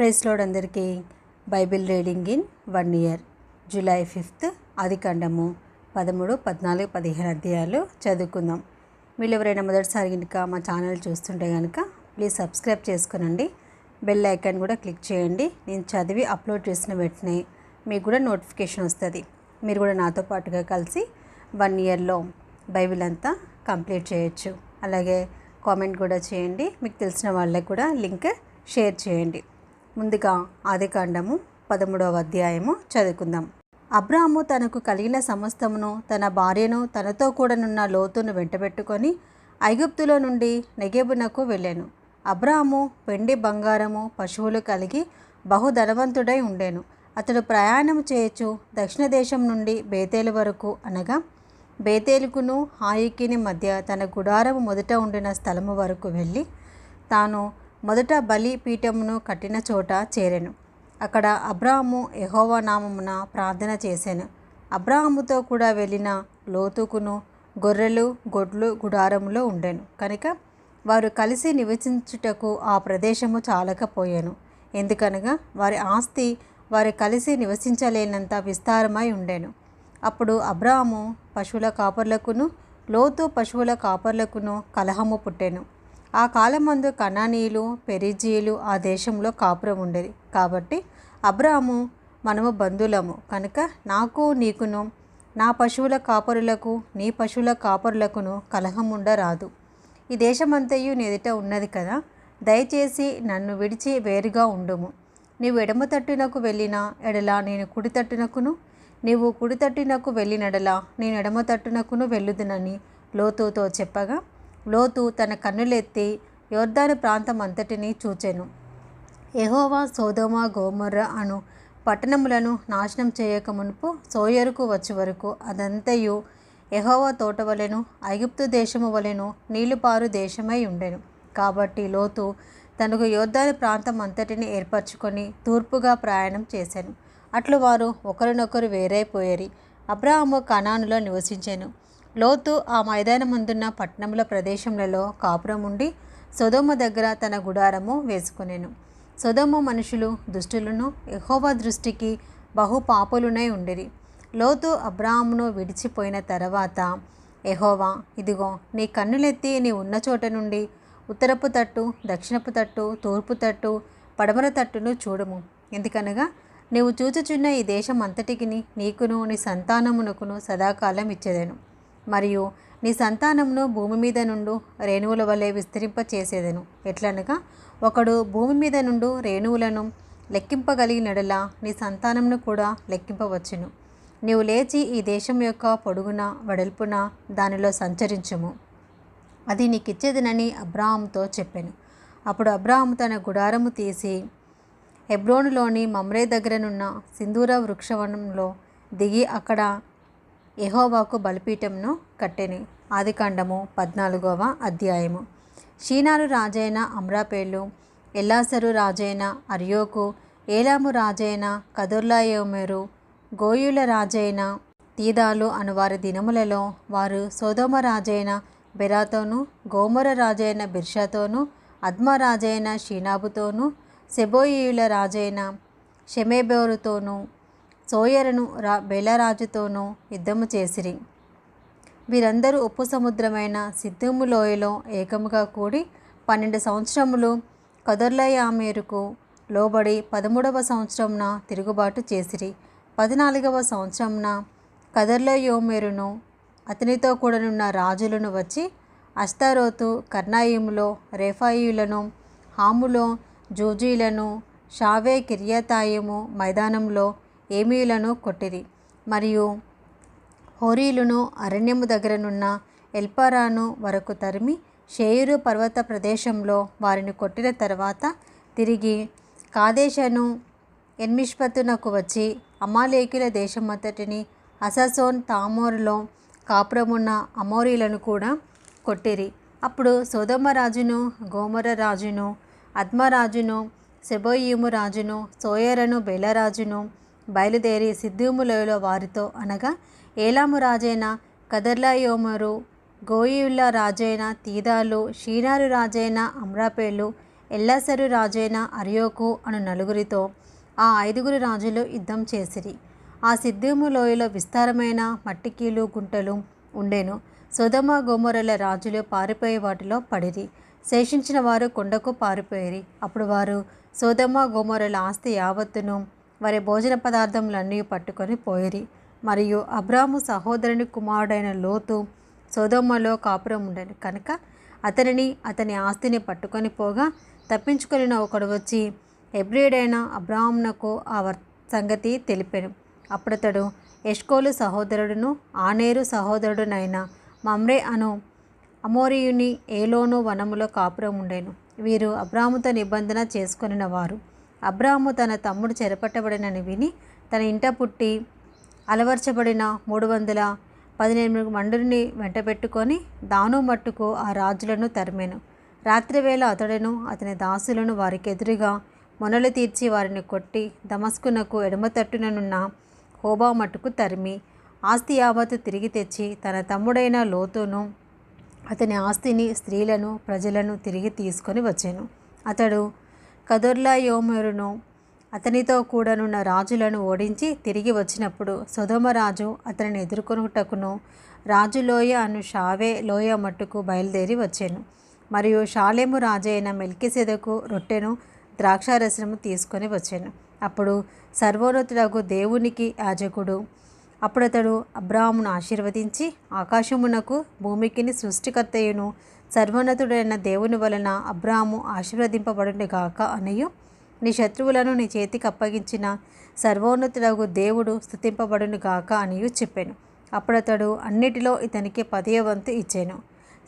Praise lord అందరికీ Bible reading in 1 year July 5th ఆదికాండము 13, 14, 15 అధ్యాయాలు చదువుకుందాం. మీరు ఎవరైనా మొదటిసారి కనుక మా ఛానల్ చూస్తుంటే కనుక ప్లీజ్ సబ్స్క్రైబ్ చేసుకోనండి. బెల్ ఐకాన్ కూడా క్లిక్ చేయండి. నేను చదివి అప్లోడ్ చేసిన వెంటనే మీకు కూడా నోటిఫికేషన్ వస్తుంది. మీరు కూడా నాతో పాటుగా కలిసి 1 ఇయర్లో బైబిల్ అంతా కంప్లీట్ చేయొచ్చు. అలాగే కామెంట్ కూడా చేయండి. మీకు తెలిసిన వాళ్ళకి కూడా లింక్ షేర్ చేయండి. ముందుగా ఆదికాండము 13వ అధ్యాయము చదువుకుందాం. అబ్రాహాము తనకు కలిగిన సమస్తమును, తన భార్యను, తనతో కూడానున్న లోతును వెంటబెట్టుకొని ఐగుప్తులో నుండి నెగెబునకు వెళ్ళాను. అబ్రాహాము వెండి బంగారము పశువులు కలిగి బహుధనవంతుడై ఉండెను. అతడు ప్రయాణం చేయొచ్చు దక్షిణ దేశం నుండి బేతేలు వరకు, అనగా బేతేలుకును హాయికిని మధ్య తన గుడారము మొదట ఉండిన స్థలము వరకు వెళ్ళి తాను మొదట బలిపీఠమును కట్టిన చోట చేరెను. అక్కడ అబ్రాహాము యెహోవా నామమున ప్రార్థన చేశాను. అబ్రాహాముతో కూడా వెళ్ళిన లోతుకును గొర్రెలు గొడ్లు గుడారములో ఉండెను కనుక వారు కలిసి నివసించుటకు ఆ ప్రదేశము చాలకపోయాను. ఎందుకనగా వారి ఆస్తి వారు కలిసి నివసించలేనంత విస్తారమై ఉండెను. అప్పుడు అబ్రాహాము పశువుల కాపర్లకును లోతు పశువుల కాపర్లకును కలహము పుట్టెను. ఆ కాలమందు కనానీయులు పెరిజీయులు ఆ దేశంలో కాపురం ఉండేది. కాబట్టి అబ్రాహాము, మనము బంధువులము కనుక నాకు నీకును నా పశువుల కాపరులకు నీ పశువుల కాపరులకును కలహముండరాదు. ఈ దేశమంతయు నీ ఎదుట ఉన్నది కదా, దయచేసి నన్ను విడిచి వేరుగా ఉండుము. నీవు ఎడమ తట్టునకు వెళ్ళిన ఎడల నేను కుడి తట్టునకును, నీవు కుడి తట్టునకు వెళ్ళినడలా నేను ఎడమ తట్టునకును వెళ్ళుదునని లోతుతో చెప్పగా, లోతు తన కన్నులెత్తి యొర్దాను ప్రాంతం అంతటినీ చూచెను. యెహోవా సొదొమ గొమొర్ర అను పట్టణములను నాశనం చేయక మునుపు సోయరుకు వచ్చే వరకు అదంతయు యెహోవా తోట వలెను ఐగుప్తు దేశము వలెను నీళ్లుపారు దేశమై ఉండెను. కాబట్టి లోతు తనకు యొర్దాను ప్రాంతం అంతటిని ఏర్పరచుకొని తూర్పుగా ప్రయాణం చేశాను. అట్లు వారు ఒకరినొకరు వేరైపోయేరి. అబ్రాహాము కనానులో నివసించెను. లోతు ఆ మైదానమందున్న పట్టణముల ప్రదేశములలో కాపురం ఉండి సొదొమ దగ్గర తన గుడారము వేసుకొనెను. సొదొమ మనుషులు దుష్టులను, యెహోవా దృష్టికి బహు పాపులునై ఉండిరి. లోతు అబ్రాహామును విడిచిపోయిన తర్వాత యెహోవా, ఇదిగో నీ కన్నులెత్తి నీ ఉన్న చోట నుండి ఉత్తరపు తట్టు, దక్షిణపు తట్టు, తూర్పు తట్టు, పడమర తట్టును చూడుము. ఎందుకనగా నీవు చూచుచున్న ఈ దేశం అంతటికి నీకును నీ సంతానమునకును సదాకాలం ఇచ్చేదను. మరియు నీ సంతానమును భూమి మీద నుండు రేణువుల వలె విస్తరింప చేసేదను. ఎట్లనగా ఒకడు భూమి మీద నుండు రేణువులను లెక్కింపగలిగినడలా నీ సంతానమును కూడా లెక్కింపవచ్చును. నీవు లేచి ఈ దేశం యొక్క పొడుగున వెడల్పున దానిలో సంచరించుము. అది నీకిచ్చేదనని అబ్రాహాముతో చెప్పాను. అప్పుడు అబ్రాహాము తన గుడారము తీసి హెబ్రోనులోని మమ్రే దగ్గరనున్న సింధూర వృక్షవనంలో దిగి అక్కడ యెహోవాకు బలిపీఠంను కట్టెను. ఆదికాండము 14వ అధ్యాయము. షీనారు రాజైన అమ్రాపేలు, ఎల్లాసరు రాజైన అర్యోకు, ఏలాము రాజైన కదొర్లాయోమెరు, గోయుల రాజైన తీదాలు అనువారి దినములలో వారు సొదొమ రాజైన బెరాతోను, గోమొర రాజైన బిర్షాతోను, అద్మా రాజైన షీనాబుతోను, సెబోయియుల రాజైన షెమెబెరుతోను, సోయరును బెలరాజుతోనూ యుద్ధము చేసిరి. వీరందరూ ఉప్పు సముద్రమైన సిద్దీము లోయలో ఏకముగా కూడి 12 సంవత్సరములు కదొర్లాయోమెరుకు లోబడి 13వ సంవత్సరమున తిరుగుబాటు చేసిరి. 14వ సంవత్సరమున కదొర్లాయోమెరును అతనితో కూడనున్న రాజులను వచ్చి అష్తారోతు, కర్నాయిములో రెఫాయియులను, హాములో జూజీలను, షావే కిర్యతాయిము మైదానంలో ఏమీయులను కొట్టిరి. మరియు హోరీలును అరణ్యము దగ్గరనున్న ఎల్పారాను వరకు తరిమి షేయరు పర్వత ప్రదేశంలో వారిని కొట్టిన తర్వాత తిరిగి కాదేషను ఎన్మిష్పతునకు వచ్చి అమాలేకీల దేశమంతటిని హససోన్ తామోరులో కాపురమున్న అమోరీలను కూడా కొట్టిరి. అప్పుడు సొదొమ రాజును, గోమొర రాజును, అద్మా రాజును, సెబోయిము రాజును, సోయరును బెలరాజును బయలుదేరి సిద్దీము లోయలో వారితో, అనగా ఏలాము రాజైన కదొర్లాయోమెరు, గోయియుల రాజైన తీదాలు, షీనారు రాజైన అమ్రాపేలు, ఎల్లాసరు రాజైన అర్యోకు అను నలుగురితో ఆ 5 రాజులు యుద్ధం చేసిరి. ఆ సిద్దీము లోయలో విస్తారమైన మట్టికీలు గుంటలు ఉండెను. సొదొమ గొమొర్రాల రాజులు పారిపోయి వాటిలో పడిరి. శేషించిన వారు కొండకు పారిపోయిరి. అప్పుడు వారు సొదొమ గొమొర్రాల ఆస్తి యావత్తును వారి భోజన పదార్థములన్నీ పట్టుకొని పోయిరి. మరియు అబ్రాము సహోదరుని కుమారుడైన లోతు సొదొమలో కాపురం ఉండెను కనుక అతనిని అతని ఆస్తిని పట్టుకొని పోగా తప్పించుకొనిన ఒకడు వచ్చి హెబ్రీయుడైన అబ్రామునకు ఆ సంగతి తెలిపెను. అప్పుడతడు ఎష్కోలు సహోదరుడును ఆనేరు సహోదరుడునైన మమ్రే అను అమోరీయుని ఏలోను వనములో కాపురం ఉండెను. వీరు అబ్రాముతో నిబంధన చేసుకొనిన వారు. అబ్రాము తన తమ్ముడు చెరపట్టబడినని విని తన ఇంట పుట్టి అలవర్చబడిన 318 మండుని వెంటబెట్టుకొని దాను మట్టుకు ఆ రాజులను తరిమెను. రాత్రివేళ అతడును అతని దాసులను వారికెదురుగా మొనలు తీర్చి వారిని కొట్టి దమస్కునకు ఎడమ తట్టుననున్న హోబా మట్టుకు తరిమి ఆస్తి యావత్తు తిరిగి తెచ్చి తన తమ్ముడైన లోతును అతని ఆస్తిని స్త్రీలను ప్రజలను తిరిగి తీసుకొని వచ్చాను. అతడు కదొర్లాయోమెరును అతనితో కూడనున్న రాజులను ఓడించి తిరిగి వచ్చినప్పుడు సొదొమ రాజు అతనిని ఎదుర్కొనుటకును రాజులోయ అను షావే లోయ మట్టుకు బయలుదేరి వచ్చాను. మరియు షాలేము రాజైన మెల్కీసెదెకు రొట్టెను ద్రాక్షారసము తీసుకొని వచ్చాను. అప్పుడు సర్వోన్నతుడగు దేవునికి యాజకుడు అప్పుడతడు అబ్రామును ఆశీర్వదించి ఆకాశమునకు భూమికిని సృష్టికర్తయును సర్వోన్నతుడైన దేవుని వలన అబ్రాము ఆశీర్వదింపబడునుగాక అనియు నీ శత్రువులను నీ చేతికి అప్పగించిన సర్వోన్నతుడగు దేవుడు స్తుతింపబడునుగాక అనియు చెప్పాను. అప్పుడతడు అన్నిటిలో ఇతనికి 10వ వంతు ఇచ్చాను.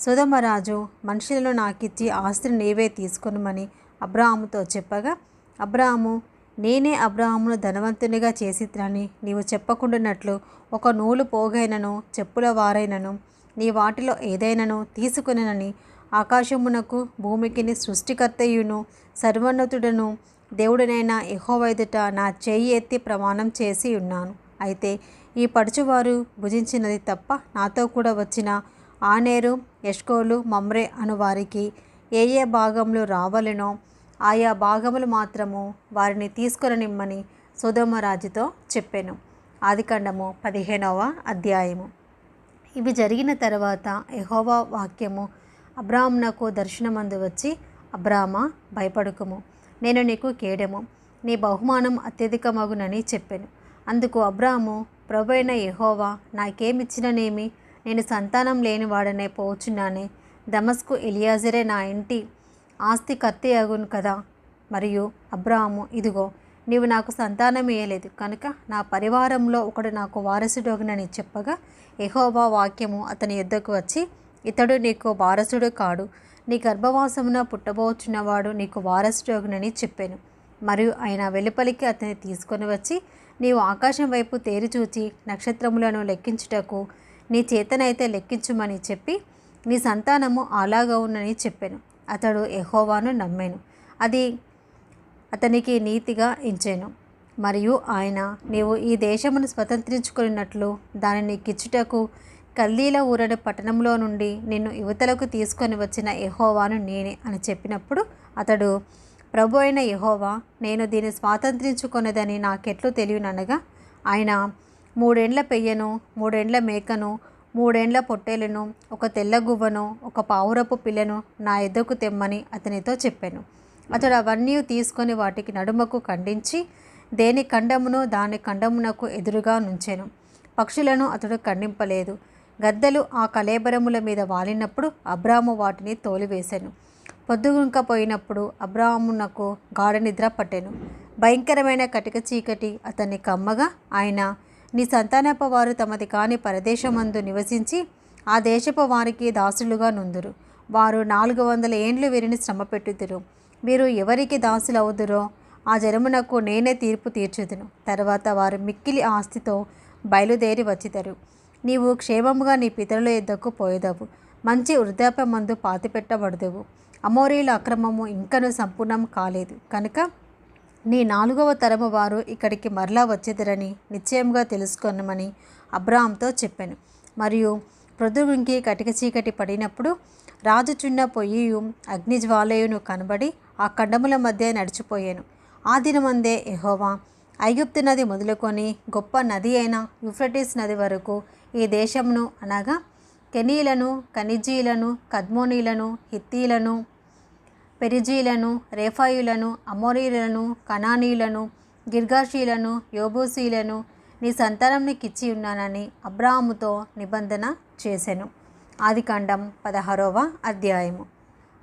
సొదొమ రాజు మనుషులను నాకిచ్చి ఆస్తిని నీవే తీసుకొనుమని అబ్రాముతో చెప్పగా అబ్రాము నేనే అబ్రామును ధనవంతునిగా చేసిత్రని నీవు చెప్పకుండానట్లు ఒక నూలు పోగైనను చెప్పుల వారైనను నీ వాటిలో ఏదైనాను తీసుకొనని ఆకాశమునకు భూమికిని సృష్టికర్తయును సర్వోన్నతుడను దేవుడనైన యెహోవా ఎదుట నా చెయ్యి ఎత్తి ప్రమాణం చేసి ఉన్నాను. అయితే ఈ పడుచువారు భుజించినది తప్ప నాతో కూడా వచ్చిన ఆనేరు ఎష్కోలు మమ్రే అను వారికి ఏ భాగములు రావాలనో ఆయా భాగములు మాత్రము వారిని తీసుకొననిమ్మని సొదొమ రాజుతో చెప్పాను. ఆదికాండము 15వ అధ్యాయము. ఇవి జరిగిన తర్వాత యెహోవా వాక్యము అబ్రామునకు దర్శనమందు వచ్చి అబ్రామా భయపడకుము, నేను నీకు కేడెము, నీ బహుమానం అత్యధికమగునని చెప్పాను. అందుకు అబ్రాము ప్రభువైన యెహోవా నాకేమిచ్చిననేమి, నేను సంతానం లేనివాడనే పోచున్నానే, దమస్కు ఎలియాజరే నా ఇంటి ఆస్తి కర్త అగును కదా. మరియు అబ్రాము ఇదిగో నీవు నాకు సంతానం ఇయ్యలేదు కనుక నా పరివారంలో ఒకడు నాకు వారసుడగునని చెప్పగా యెహోవా వాక్యము అతని యొద్దకు వచ్చి ఇతడు నీకు వారసుడు కాడు, నీ గర్భవాసమున పుట్టబోచున్నవాడు నీకు వారసుడగునని చెప్పాను. మరియు ఆయన వెలుపలికి అతన్ని తీసుకొని వచ్చి నీవు ఆకాశం వైపు తేరి చూచి నక్షత్రములను లెక్కించుటకు నీ చేతనైతే లెక్కించుమని చెప్పి నీ సంతానము అలాగవునని చెప్పాను. అతడు యెహోవాను నమ్మాను, అది అతనికి నీతిగా ఎంచెను. మరియు ఆయన నీవు ఈ దేశమును స్వతంత్రించుకున్నట్లు దానిని నీకిచ్చుటకు కల్దీల ఊరని పట్టణంలో నుండి నిన్ను యువతలకు తీసుకొని వచ్చిన యెహోవాను నేనే అని చెప్పినప్పుడు అతడు ప్రభు అయిన యెహోవా నేను దీన్ని స్వాతంత్రించుకొనేదని నాకెట్లు తెలియననగా ఆయన 3 ఏండ్ల పెయ్యను, 3 ఏండ్ల మేకను, 3 ఏండ్ల పొట్టేలును, ఒక తెల్ల గువ్వను, ఒక పావురపు పిల్లను నా ఎద్దకు తెమ్మని అతనితో చెప్పాను. అతడు అవన్నీ తీసుకొని వాటికి నడుమకు ఖండించి దేని ఖండమును దాని ఖండమునకు ఎదురుగా నుంచెను. పక్షులను అతడు ఖండింపలేదు. గద్దలు ఆ కళేబరముల మీద వాలినప్పుడు అబ్రాము వాటిని తోలివేశాను. పొద్దుగుంకపోయినప్పుడు అబ్రామునకు గాఢ నిద్ర పట్టెను. భయంకరమైన కటిక చీకటి అతన్ని కమ్మగా ఆయన నీ సంతానపు వారు తమది కాని పరదేశమందు నివసించి ఆ దేశపు వారికి దాసులుగా నుందురు. వారు 400 ఏండ్లు వీరిని శ్రమ పెట్టుదురు. వీరు ఎవరికి దాసులవుదురో ఆ జనమునకు నేనే తీర్పు తీర్చుదును. తర్వాత వారు మిక్కిలి ఆస్తితో బయలుదేరి వచ్చిదరు. నీవు క్షేమముగా నీ పితరుల యొద్దకు పోయేదవు, మంచి వృద్ధాప్యమందు పాతిపెట్టబడదువు. అమోరీల అక్రమము ఇంకను సంపూర్ణం కాలేదు కనుక నీ 4వ తరము వారు ఇక్కడికి మరలా వచ్చేదరని నిశ్చయంగా తెలుసుకొనమని అబ్రాహాంతో చెప్పాను. మరియు ప్రొద్దుగుంకి కటిక చీకటి పడినప్పుడు రాజుచున్న పొయ్యియు అగ్నిజ్వాలయును కనబడి ఆ ఖండముల మధ్య నడిచిపోయాను. ఆ దినమందే యెహోవా ఐగుప్తు నది మొదలుకొని గొప్ప నది అయిన యూఫ్రటీస్ నది వరకు ఈ దేశమును అనగా కెనీలను, కనిజీలను, కద్మోనీలను, హిత్తీలను, పెరిజీలను, రేఫాయులను, అమోరీలను, కనానీయులను, గిర్గాషీలను, యోబూసీలను నీ సంతానంకిచ్చి ఉన్నానని అబ్రాహాముతో నిబంధన చేసెను. ఆదికాండం 16వ అధ్యాయము.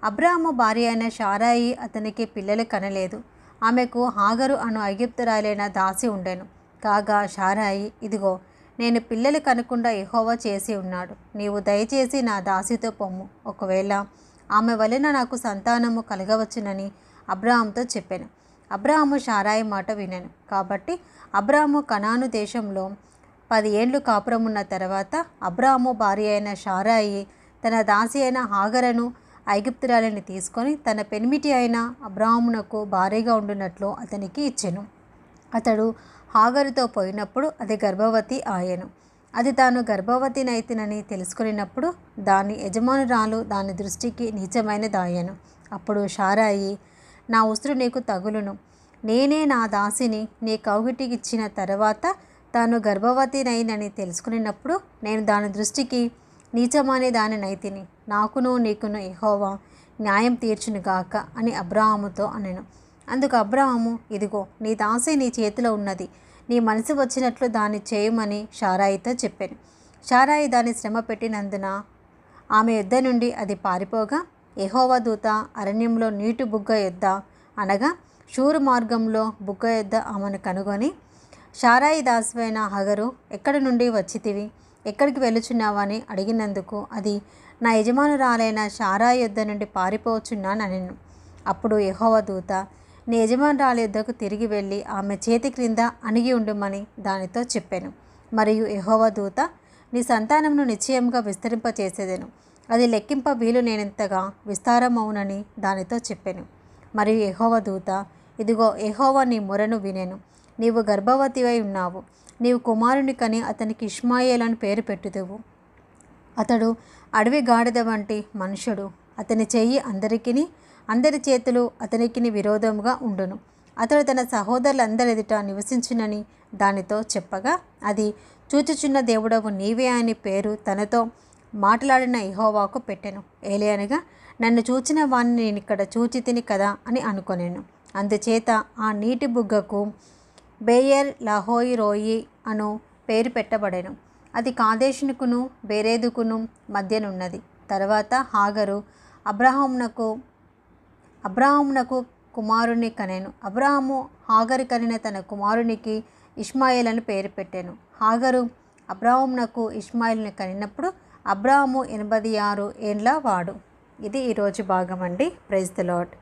అబ్రాహాము భార్య అయిన శారాయి అతనికి పిల్లలు కనలేదు. ఆమెకు హాగరు అను ఐగుప్తురాలైన దాసి ఉండెను. కాగా శారాయి, ఇదిగో నేను పిల్లలు కనకుండా యెహోవా చేసి ఉన్నాడు. నీవు దయచేసి నా దాసితో పొమ్ము, ఒకవేళ ఆమె వలన నాకు సంతానము కలగవచ్చునని అబ్రాహాముతో చెప్పాను. అబ్రాహాము శారాయి మాట వినెను. కాబట్టి అబ్రాహాము కనాను దేశంలో 10 ఏండ్లు కాపురమున్న తర్వాత అబ్రాహాము భార్య అయిన శారాయి తన దాసి అయిన హాగరను ఐగుప్తురాలిని తీసుకొని తన పెనిమిటి అయిన అబ్రాహామునకు భార్యగా ఉండునట్లు అతనికి ఇచ్చెను. అతడు హాగరుతో పోయినప్పుడు అది గర్భవతి ఆయెను. అది తాను గర్భవతినైతినని తెలుసుకున్నప్పుడు దాని యజమానురాలు దాని దృష్టికి నీచమైనదాయెను. అప్పుడు శారాయి, నా ఉసురు నీకు తగులును, నేనే నా దాసిని నీ కౌగిటికిచ్చిన తర్వాత తాను గర్భవతినైనని తెలుసుకున్నప్పుడు నేను దాని దృష్టికి నీచమనే దాని నైతిని, నాకును నీకును యెహోవా న్యాయం తీర్చునుగాక అని అబ్రాహాముతో అనెను. అందుకు అబ్రాహాము, ఇదిగో నీ దాసి నీ చేతిలో ఉన్నది, నీ మనసు వచ్చినట్లు దాన్ని చేయమని శారాయితో చెప్పాను. శారాయి దాన్ని శ్రమ పెట్టినందున ఆమె యొద్ద నుండి అది పారిపోగా యెహోవా దూత అరణ్యంలో నీటి బుగ్గ యొద్ద అనగా షూరు మార్గంలో బుగ్గ యొద్ద ఆమెను కనుగొని, శారాయి దాసివైన హగరు, ఎక్కడి నుండి వచ్చితివి, ఎక్కడికి వెళ్ళుచున్నావని అడిగినందుకు అది, నా యజమానురాలైన శారాయి యొద్ద నుండి పారిపోవచ్చున్నానెను. అప్పుడు యెహోవా దూత, నీ యజమానురాలి యొద్దకు తిరిగి వెళ్ళి ఆమె చేతి క్రింద అణిగి ఉండుమని దానితో చెప్పాను. మరియు యెహోవా దూత, నీ సంతానమును నిశ్చయముగా విస్తరింపచేసేదెను, అది లెక్కింప వీలు నేనెంతగా విస్తారమవునని దానితో చెప్పాను. మరియు యెహోవా దూత, ఇదిగో యెహోవా నీ మొరను వినెను, నీవు గర్భవతివై ఉన్నావు, నీవు కుమారుని కని అతనికి ఇష్మాయేలు అని పేరు పెట్టుదువు. అతడు అడవి గాడిద వంటి మనుషుడు, అతని చెయ్యి అందరి చేతులు అతనికి విరోధముగా ఉండును. అతడు తన సహోదరులందరి ఎదుట నివసించునని దానితో చెప్పగా అది, చూచుచున్న దేవుడవు నీవే అని పేరు తనతో మాట్లాడిన యెహోవాకు పెట్టెను. ఏలయనగా, నన్ను చూచిన వాణ్ణి నేనిక్కడ చూచితిని కదా అని అనుకొనెను. అందుచేత ఆ నీటి బుగ్గకు బేయర్ లహోయి రోయి అను పేరు పెట్టబడెను. అది కాదేశునికును బేరేదుకును మధ్యనున్నది. తర్వాత హాగరు అబ్రాహామునకు కుమారుని కనెను. అబ్రాహాము హాగరు కనిన తన కుమారునికి ఇష్మాయేల్ అని పేరు పెట్టెను. హాగరు అబ్రాహామునకు ఇష్మాయేలుని కనినప్పుడు అబ్రాహాము 86 ఏండ్ల వాడు. ఇది ఈరోజు భాగం అండి. Praise the lord.